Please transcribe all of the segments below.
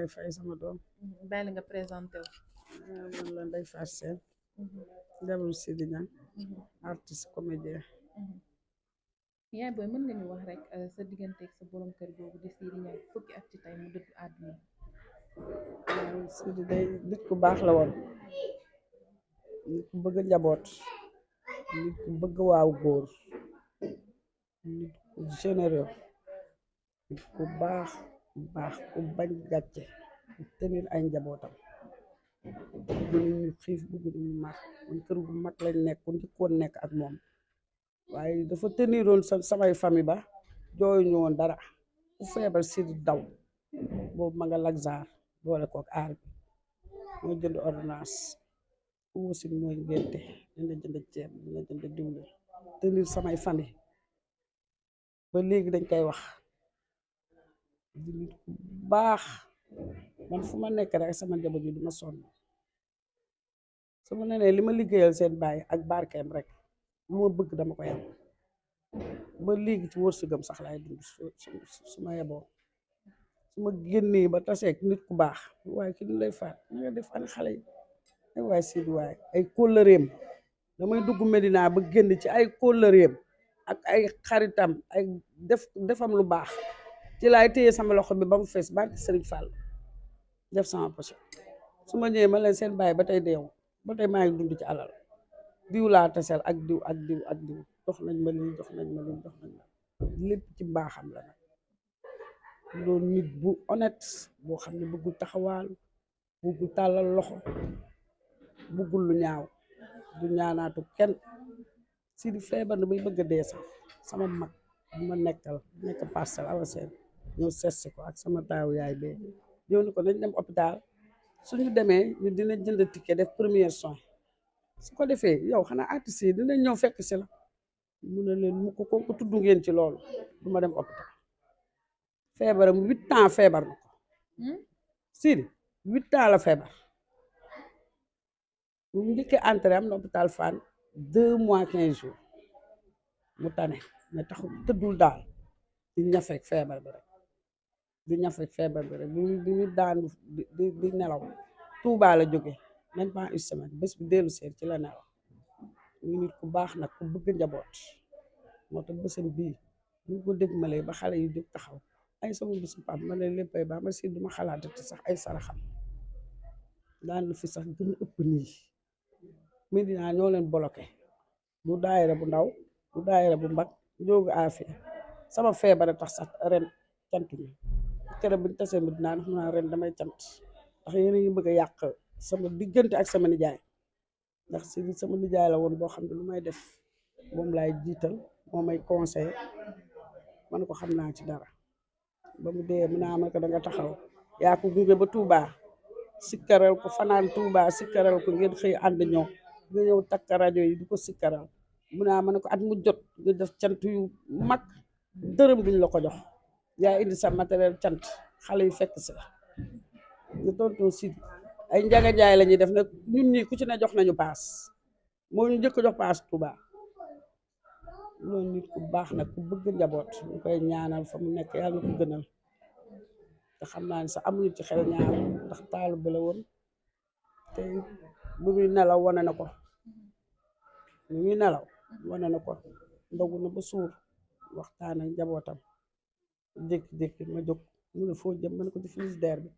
lay fay sama doom. bàyyi la nga présenté wu. man la Ndeye Fatou Sène. jabaru Sidi Niang. artiste comédien. yaay booy mën nga ñu wax rek sa digganteeg sa borom kër googu di Sidi Niang fukki at ci tey mu dëddu àdduna. waaw Sidi day nit ku baax la woon. nit ku bëgg njaboot. nit ku bëgg waaw góor. nit ku généreux. nit ku baax ku bañ gàcce. ku tenir ay njabootam. bëgguñu ñu xiif bëgguñu ñu mar man kër gu mag lañ nekk ku njëkkoon nekk ak moom. waaye dafa teniroon samay famille ba jooyuñu woon dara ku feebar Sidi daw boobu ma nga Laxaar boole kook aar bi mooy jënd ordonnance ku wasin mooy ngénte dina jënd ceeb dina jënd diwlin tenir samay famille ba léegi dañ koy wax di nit ku baax man fu ma nekk rek sama njaboot yi duma sonn su ma nenee li ma liggéeyal seen baay ak barkeem rek lu ma bëgg dama ko yam ba léegi ci wërsëgam sax laay dund su ma yeboo su ma génnee ba taseeg nit ku baax waaye ki du lay faat na nga def ana xale yi ay waay Sidi waay ay kóllëreem damay dugg Medina ba génn ci ay kóllëreem ak ay xaritam ay defam lu baax ci laay téye sama loxo bi ba mu fees barki Sëriñ Fall def sama poche su ma ñëwee ma leen seen bàyyi ba tey deewu ba tey maa ngi dund ci alal diw laa tasel ak diw ak diw ak diw jox nañ ma lii jox nañ ma lii jox nañ ma lépp ci mbaaxam la nag loolu nit bu honnête boo xam ne bëggul taxawaal bëggul tàllal loxo bëggul lu ñaaw du ñaanaatu kenn Sidi feebar na bay bëgg a dee sax sama mag bu ma nekkal nekk Parcelles Awa Sène ñëw seetsi ko ak sama taawu yaay bee ñëw ni ko nañ dem hôpital suñu demee ñu dina jënd ticket def premiers soins su ko defee yow xanaa artiste yi dinañ ñëw fekk si la mu ne leen mu ko tudd ngeen ci loolu du ma dem hôpital feebaram 8 ans feebar na ko Sidi 8 ans la feebar mu njëkkee entré am na hôpital Fann 2 mois 15 jours mu tane mais taxul tëddul daal di ñafek feebar bi rek di ñafek feebar bi rek bi mu daanu di nelaw Tuubaa la jóge même pas une semaine bés bi dellu seet ci la nelaw ñu nit ku baax nag ku bëgg njaboot moo tax bésam bii ñu ko dégmalee ba xale yi jóg taxaw ay sama bésu pap ma ne léppay baax ma si duma xalaatati sax ay saraxam daan lu fi sax gën a ëpp nii Medina ñoo leen bloqué du daayira bu ndaw du daayira bu mag jógu afia sama feebar tax sax ren cantuñu keroog bi ñu tasee Medina ndax naa ren damay cant ndax yéen a ngi bëgg a yàq sama diggante ak sama nijaay ndax si sama nijaay la woon boo xam ne lu may def moom laay jiital moo may conseil man ko xam naa ci dara ba mu dee mu naa ma ko da nga taxaw yaa ko gunge ba Touba sikkaral ko fanaan Touba sikkaral ko ngeen xëy ànd ñëw nga ñëw takk rajo yi di ko sikkaral mu naa ma ne ko at mu jot nga def cant yu mag dërëm duñ la ko jox yaa indi sa matériel cant xale yu fekk si la nga tonton Sidi ay njaga njaay la ñuy def nag ñun ñii ku ci ne jox nañu paas moo ñu njëkk jox paas Touba loolu nit ku baax nag ku bëgg njaboot ñu koy ñaanal fa mu nekk yàlla na ko gënal te xam naa ne sax amuñu ci xel ñaar ndax taalu bi la woon te bu muy nelaw wane na ko bu muy nelaw wane na ko ndogu na ba suur waxtaan ak njabootam jékki-jékki ma jóg mu ne foo jëm ma ne ko ci frigidaire bi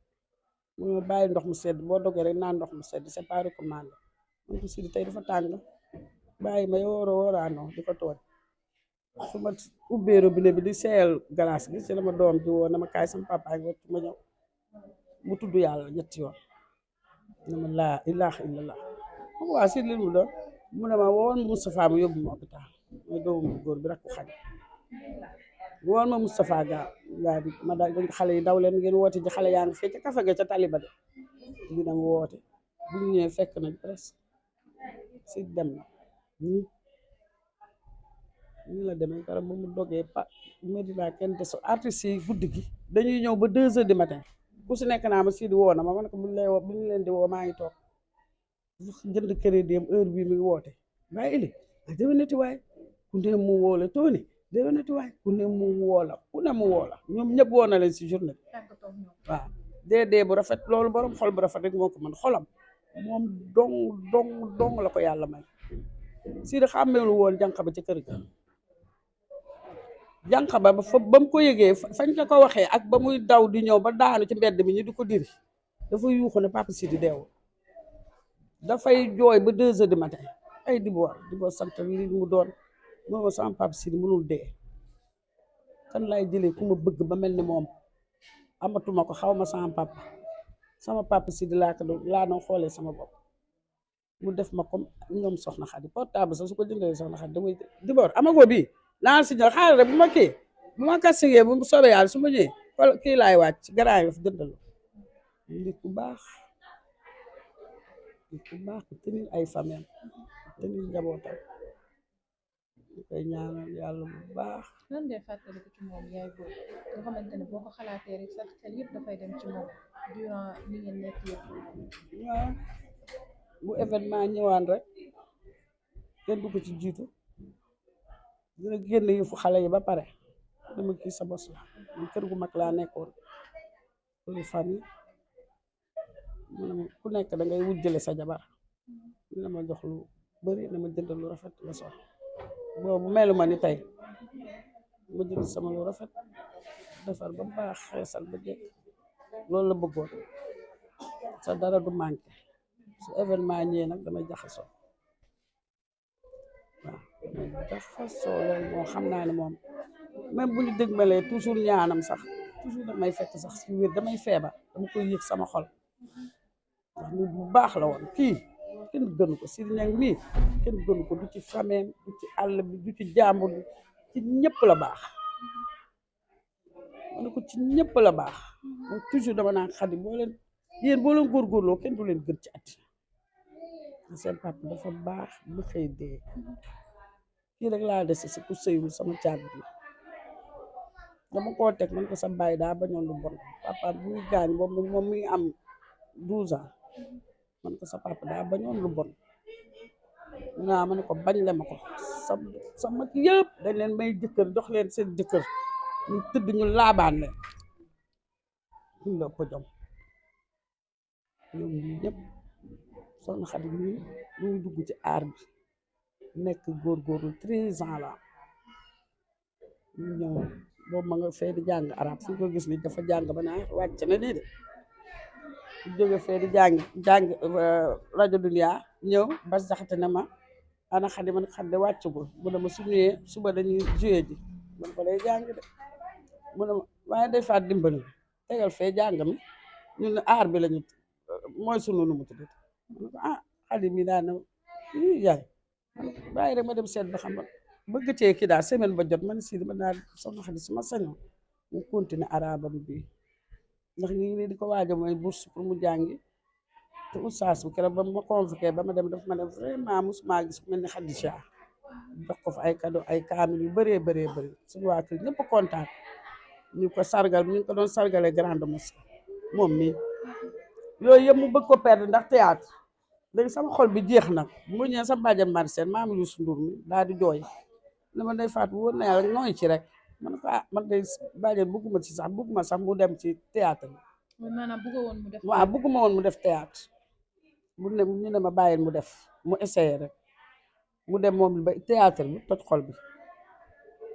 mu ne bàyyi ndox mu sedd boo dogee rek naan ndox mu sedd c'est pas recommandé man ko Sidi tey dafa tàng bàyyi ma wooraanoo di ko tooñ su ma ubbee robinet bi di seeyal glace gi ci la ma doom ji woo na ma kaay sama papa ak wacc ma ñëw mu tudd yàlla ñetti yoon na ma laa ilaaha illallah moom waa Sidi li mu doon mu ne ma woon Moustapha mu yóbbu ma hôpital mooy doomu bu góor bi rek ko xaj woon ma Moustapha gaa bi ma daal xale yi daw leen ngeen woote ji xale yaa ngi fee ca kafe ga ca taliba de di dem woote bu ñu ñëwee fekk nañ presque Sidi dem na ñu la demee kara ba mu dogee Medina kenn desu artistes yi guddi gi dañuy ñëw ba 2 heures du matin ku si nekk naa ma Sidi woo na ma ne ko bu ñu leen di woo maa ngi toog jënd crédit am heure bii muy woote waaye ili a déwénati waay ku ne mu woo la tooni déwénati waay ku ne mu woo la ku ne mu woo la ñoom ñëpp woo na leen si journée bi waaw dee bu rafet loolu borom xol bu rafet rek moo ko mën xolam moom dong la ko yàlla may Sidi xàmmeelu woon jànq ba ca kër ga jànq ba fa ba mu ko yëgee fañ ko ko waxee ak ba muy daw di ñëw ba daanu ci mbedd mi ñu di ko diri dafa yuuxu ne papa Sidi deewul dafay jooy ba 2 heures du matin ay di boor sant li mu doon mooma sama papa Sidi mënul dee kan laay jëlee ku ma bëgg ba mel ni moom amatuma ko xaw ma sama papa Sidi laa doon xoolee sama bopp mu def ma comme ñoom soxna Xadi portable sax su ko jëndalee soxna Xadi damay di boor amagoo bii naan si ñor xaaral rek bu ma kassigee bu soobee yàlla su ma ñëwee kii laay wàcc garaay yi jëndal nit ku baax ku tenir ay famille tenir njabootam ñu koy ñaanal yàlla bu baax. lan ngay fàttaliku ci moom yaay booy nga xamante ne boo ko xalaatee rek sax xel yëpp dafay dem ci moom durant li ngeen nekk yëpp. waaw bu événement ñëwaan rek kenn du ko ci jiitu dina génn yu fu xale yi ba pare dama kii sa bos la man kër gu mag laa nekkoon këru famille ku nekk da ngay wujjale sa jabar dina ma jox lu bari na ma jëndal lu rafet la sol boobu melu ma ni tey ma jënd sama lu rafet defar ba baax xeesal ba jekk loolu la bëggoon sa dara du manqué su événement ñëwee nag damay jaxasoo waaw jaxasoo loolu moo xam naa ne moom même bu ñu dëgmalee toujours ñaanam sax toujours damay fekk sax si wér damay feebar dama koy yëg sama xol ndax nit bu baax la woon kii kenn gënu ko Sidi Ñang mii kenn gënu ko du ci fameem du ci àll bi du ci jàmbur bi ci ñëpp la baax ma ne ko ci ñëpp la baax moom toujours dama naan Xadi boo leen góorgóorloo kenn du leen gën ci at seen papa dafa baax bu xëy dee kii rek laa dese si ku sëyul sama caat bi dama koo teg man ko sa bàyyi daa bañoon lu bon papa bu muy gaañ boobu moom muy am 12 ans man ko sa papa daa bañoon lu bon ma ne ko bañ le ma ko sa mag yëpp dañ leen may jëkkër jox leen seen jëkkër ñu tëdd ñu laabaan leen ñu la ko jom ñoom ñii ñëpp soxna Xadi mii muy dugg ci aar bi nekk góorgóorlu 13 ans la ñu ñëw boobu ma nga fee di jàng arab fu ñu ko gis ni dafa jàng ba naa wàcc na nii de ñu jóge fee di jàng rajo Dunia ñëw Bas Jaxate ne ma ana Xadi man Xadi wàccugul mu ne ma su ñëwee suba dañuy joué ji man ko lay jàng de mu ne ma waaye day faat dimbali tegal fee jàng mi ñun ne aar bi lañu mooy sunu nu mu tudd ah Xadi mi daana yaay bàyyi rek ma dem seet ba xam bëgg cee kii daal semaine ba jot man si dama daal soxna Xadi su ma sañoon mu continuer arabam bi ndax ñu ngi di ko waaja mooy bourse pour mu jàngi te oustaz bu keroog ba ma convoqué ba ma dem daf ma dem vraiment musuma gis ku mel ni Xadija jox ko fa ay cadeau ay kaamil yu bëree bëri suñu waa kër ñëpp kontaan ñu ko sargal ñu ko doon sargalee grande mosquée moom mii yooyu yëpp mu bëgg ko perdre ndax théâtre léegi sama xol bi jeex na bu ma ñëwee sa bàjjan Marcel maam Youssou Ndour mi daal di jooy ne ma day faatu wóor na yàlla nooy ci rek man ko man day bàjjan bëgguma ci sax bëgguma sax mu dem ci théâtre bi maanaam bëgg woon mu def waaw bëgguma woon mu def théâtre mu ne ñu ne ma bàyyil mu def mu essayé rek mu dem moom ba théâtre bi toj xol bi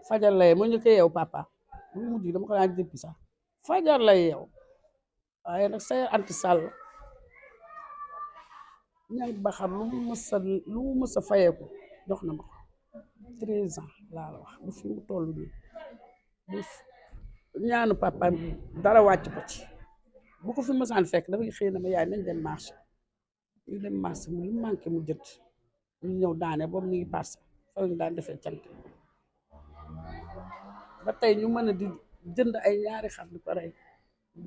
fajar lay mu ñu ko yeew papa bu mujj dama ko daan jëppi sax fajar lay yeew waaye nag say anti sàll ñang ba xam lu mu mës a fayeeku jox na ma ko 13 ans laa la wax bu fi mu toll nii bu ñaanu papaam bi dara wàcc ko ci bu ko fi mësaan fekk dafay xëy na ma yaay nañ dem marché ñu dem marché mu lu manqué mu jënd ñu ñëw daane boobu ñu ngi passé fa lañu daan defee cant ba tey ñu mën a di jënd ay ñaari xar di ko rey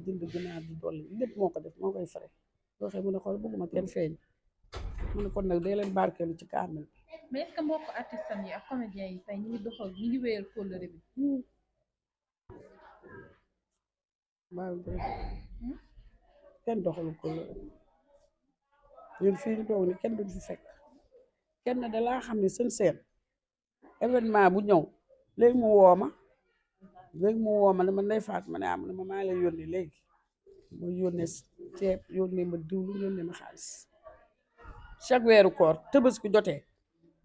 jënd ginaar di dolli lépp moo ko def moo koy fare soo xëy mu ne xool bëgguma kenn feeñ mu ne kon nag day leen barkeelu ci kaamel bi. mais est-ce que mbokk artistes yi ak comédiens yi tey ñu ngi doxal ñu ngi wéyal kóllëre bi. waaw kenn doxalu kóllëre ñun fii ñu toog ni kenn duñ fi fekk kenn da laa xam ne seen événement bu ñëw léegi mu woo ma dama Ndeye Fatou ma ne am na ma maa lay yónni léegi ma yónnee ceeb yónnee ma diwlu yónnee ma xaalis chaque weeru koor Tabaski jotee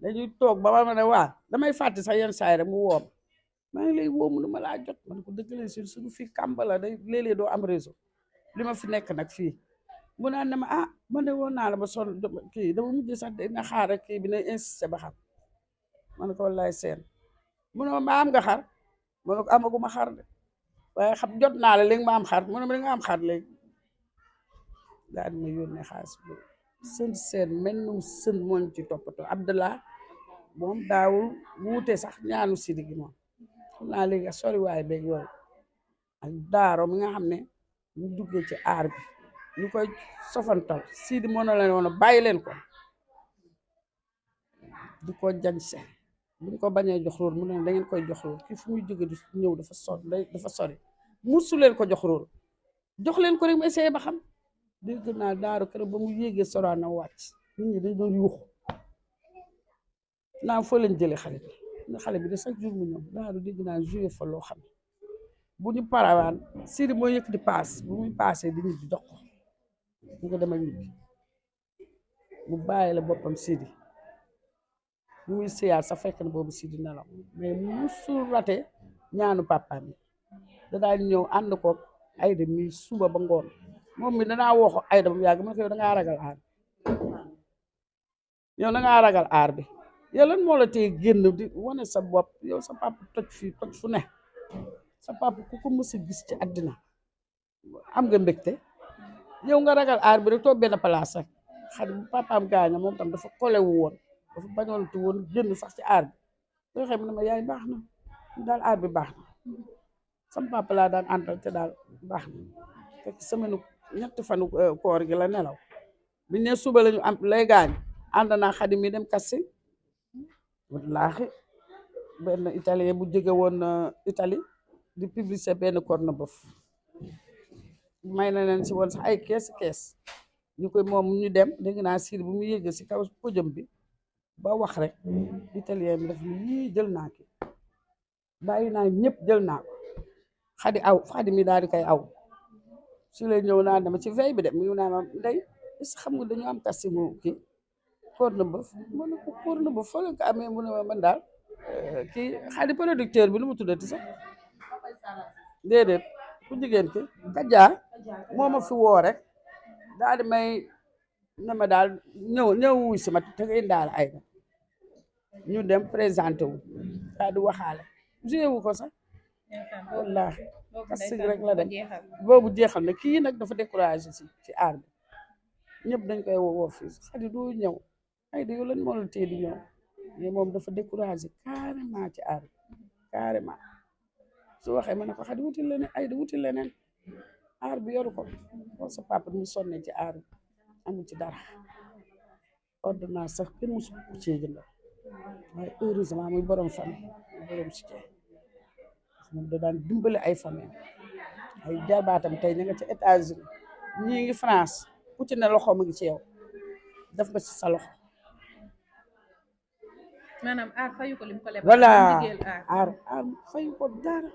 dañuy toog ba ma ne waa damay fàtte sax yenn saa yi rek mu woom maa ngi lay woo mu ma laa jot man ko dëgg la suñu fii kàmb la day léeg-léeg doo am réseau li ma fi nekk nag fii mu naan ne ma ah man de woon naa la ba sonn kii dama mujj sax dina xaar rek kii bi ne insisté ba xam man ko wallaay seen mu ne ma am nga xar ma ne ko amaguma xar de waaye xam jot naa la léegi ma am xar mu ne ma nga am xar léegi daal di ma yónnee xaalis bi seen mennum sën mooñ ci toppatoo Abdallah moom daawul wuute sax ñaanu sidi gi moom xam naa léegi sori waaye beeg yooyu ak daaro mi nga xam ne ñu duggee ci aar bi ñu koy sofantal sidi moo na leen woon bàyyi leen ko di ko jañse buñ ko bañee jox róor mu ne da ngeen koy jox róor kii fu muy jóge di ñëw dafa sori musu leen ko jox róor jox leen ko rek mu essayé ba xam dégg naa daaru keroog ba mu yéegee Sorano wàcc nit ñi dañ doon yuuxu naa foo leen jëlee xale bi ndax xale bi de chaque jour mu ñëw daaru dégg naa joué fa loo xam bu ñu parawaan Sidi moo yëkk di paas bu muy paasee di ñibbi jox ko mu ko demal ñibbi mu bàyyi la boppam Sidi bu muy siyaar sax fekk na boobu Sidi nelaw mais musul rate ñaanu papaam yi da daal ñëw ànd ko Ayda mi suba ba ngoon moom mi danaa wooxo Ayda ba mu yàgg ma ne ko yow dangaa ragal aar yow dangaa ragal aar bi yow lan moo la tey génn di wane sa bopp yow sa papa toj fii toj fu ne sa papa ku ko mës a gis ci àddina am nga mbégte yow nga ragal aar bi rek toog benn place rek xam bu papaam gaaña moom tam dafa kolewu woon dafa bañoontu woon génn sax ci aar bi soo xam ne ma yaay baax na daal aar bi baax na sam papa laa daan àndal te daal baax na fekk semaine ñetti fanu koor gi la nelaw biñ ne suba lañu am lay gaañ ànd naa Xadi mi dem kasi wallaahi benn italien bu jóge woon Italie di publicité benn corned-beef may na leen si woon sax ay kees ñu koy moom ñu dem dégg naa Sidi bu mu yéegee si kaw podium bi ba wax rek italien bi daf yii jël naa ki bàyyi naa ñëpp jël naa ko Xadi mi daal di koy aw si lay ñëw naa dama ci veille bi dem mu naa ma ndey est-ce que xam nga dañu am kasimu kii corned-beef ma ne ko corned-beef foo leen ko amee mu ne ma man daal kii Xadi producteur bi lu mu tuddati sax déedéet ku jigéen ki Kaja moo ma fi woo rek daal di may ne ma daal ñëw wuy si ma te ngay daal ay ñu dem présenté wu daal di waxaale joué wu ko sax wallaahi kasig rek la dem boobu jeexal na kii nag dafa découragé ci aar bi ñëpp dañ koy woo fii Xadi doo ñëw ay da yow lan moo la tee di ñëw mais moom dafa découragé carrément ci aar bi carrément su waxee ma ne ko Xadi wuti leneen ay da wuti leneen aar bi yoru ko loolu sa papa mu sonne ci aar bi amu ci dara ordonnance sax kenn musu ko cee jëndal waaye heureusement muy borom famille borom soutien moom da daan dimbale ay famille ay jarbaatam tey ña nga ca États-Unis ñii ngi France ku ci ne loxo mu ngi ci yow def ko ci sa loxo maanaam aar fayu ko lim ko lebal voilà aar fayu ko dara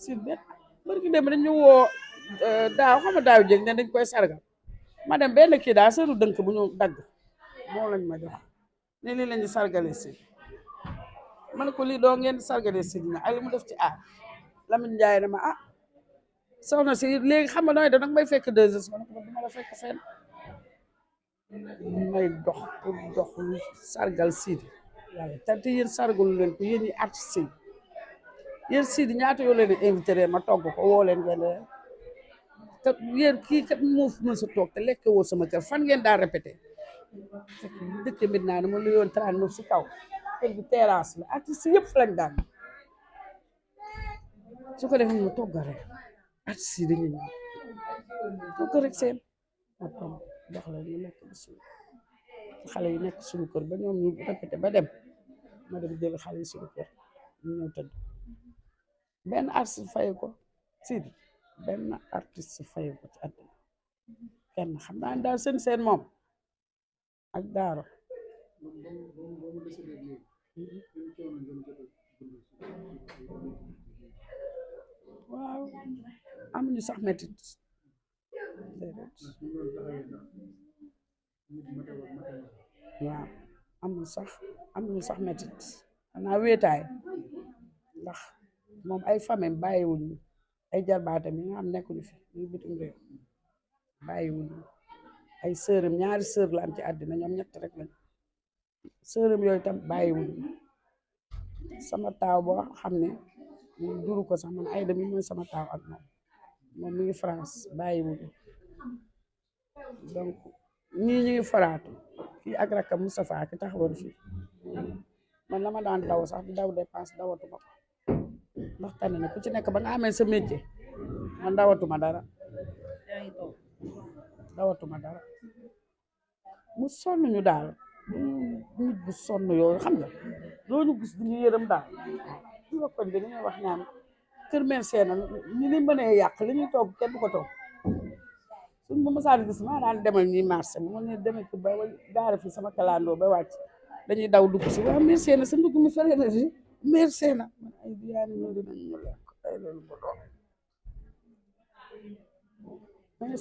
si benn barki dem dañu woo daaw xam nga daaw jég ne dañ koy sargal ma dem benn kii daal seeru dënk bu ñu dagg moo lañ ma jox ne lii lañu sargale si ma ne ko lii doo ngeen sargale si dina ak li mu def ci aar Lamine Ndiaye ne ma ah soxna si léegi xam nga nooy da nag may fekk 2 heures ma ne ko duma la fekk fenn may dox pour dox lu sargal Sidi yàlla te yéen sargalu leen ko yéen ñi artistes yi yéen Sidi ñaata yoo leen invité rek ma togg ko woo leen ngeen reer te yéen kii kat moo fi mën sa toog te lekk woo sama kër fan ngeen daa répété fekk dëkk mbir naa ne ma lu yoon 39 si kaw kër gi terrasse la artistes yëpp lañ daan su ko defee ñu togg rek artistes yi dañuy ñëw togg rek seen ma togg dox la ñu lekk ba suñu xale yi nekk suñu kër ba ñoom ñu répété ba dem ma dem jël xale yi suñu kër ñu ñëw tëdd benn artiste fayu ko Sidi benn artiste fayu ko ci àdduna kenn xam naa daal seen moom ak daaro waaw amuñu sax métit déedéet waaw amul sax metit xanaa wéetaay ndax moom ay famille bàyyiwuñu ay jarbaatam yi nga xam nekkuñu fi ñu bitim réew bàyyiwuñu ay sërëm ñaari sër la am ci àddina ñoom ñett rek lañ sërëm yooyu tam bàyyiwuñu sama taaw boo xam ne ñu juru ko sax man ay demi mooy sama taaw ak moom mi ngi France bàyyiwuñu donc ñii ñu ngi faraatu kii ak rakam Moustapha ki taxawoon fii man la ma daan daw sax di daw dépense dawatuma ko ndax tane na ku ci nekk ba nga amee sa métier man dawatuma dara mu sonn ñu daal nit bu sonn yooyu xam nga loolu gis di ñu yërëm daal su nga koñ bi dañuy wax naan kër mère Sène ñi li mënee yàq li ñuy togg kenn du ko togg suñ ma mësaan gis maa daan demal ñuy marché bu ma ne demee ci ba gaare fi sama kalandoo ba wàcc dañuy daw dugg si waaw mère Sène sa ndugg mi fere na fi mère Sène man ay diyaani ñu dinañ ñu lekk ay loolu bu doon mais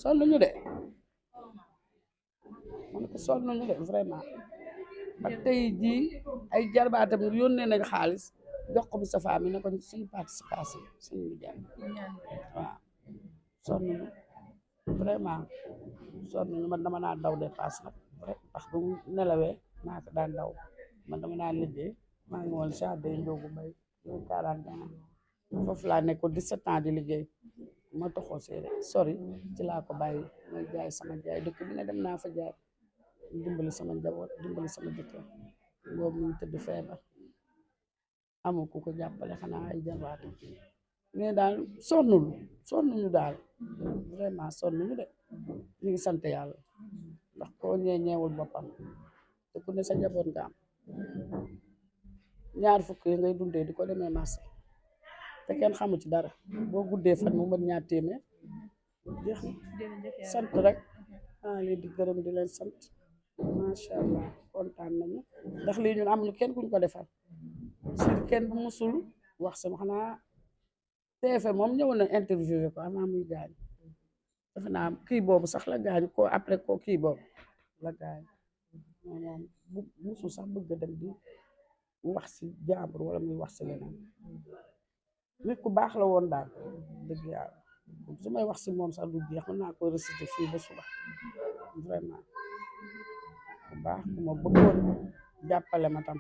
sonn ñu de man ko sonn ñu de vraiment ba tey jii ay jarbaatam yónnee nañ xaalis jox ko Moustapha mi ne ko suñu participation suñu liggéey waaw sonn ñu vraiment sonn ñu man dama naan daw dépasse nag ndax bu nelawee maa ko daan daw man dama naan liggéey maa ngi woon jardin Ndiogu Mbaye 41 foofu laa nekkoon 17 ans di liggéey ma toxoo séeré sori ci laa ko bàyyi may jaay sama jaay dëkk bi ne dem naa fa jaay dimbali sama njaboot dimbali sama jëkkër boobu mu tëdd feebar amul ku ko jàppale xanaa ay jarbaatam mais daal sonnuñu daal vraiment sonnuñu de ñu ngi sant yàlla ndax koo ñeewul boppam te ku ne sa njaboot nga am ñaar fukk yi ngay dundee di ko demee marché te kenn xamu ci dara boo guddee fan mu mën ñaar téeméer jeex na sant rek leen di gërëm di leen sant macha allah kontaan nañu ndax lii ñun amuñu kenn kuñ ko defal si kenn bu musul wax sama xanaa TFM moom ñëwoon na interviewé ko avant muy gaañ defe naa kii boobu sax la gaañ ko après ko kii boobu la gaañ moom bu musul sax bëgg dem di wax si jàmbur wala muy wax si leneen nit ku baax la woon daal dëgg yàlla su may wax si moom sax du jeex mën naa ko récité fii ba suba vraiment bu baax ku ma bëggoon jàppale ma tam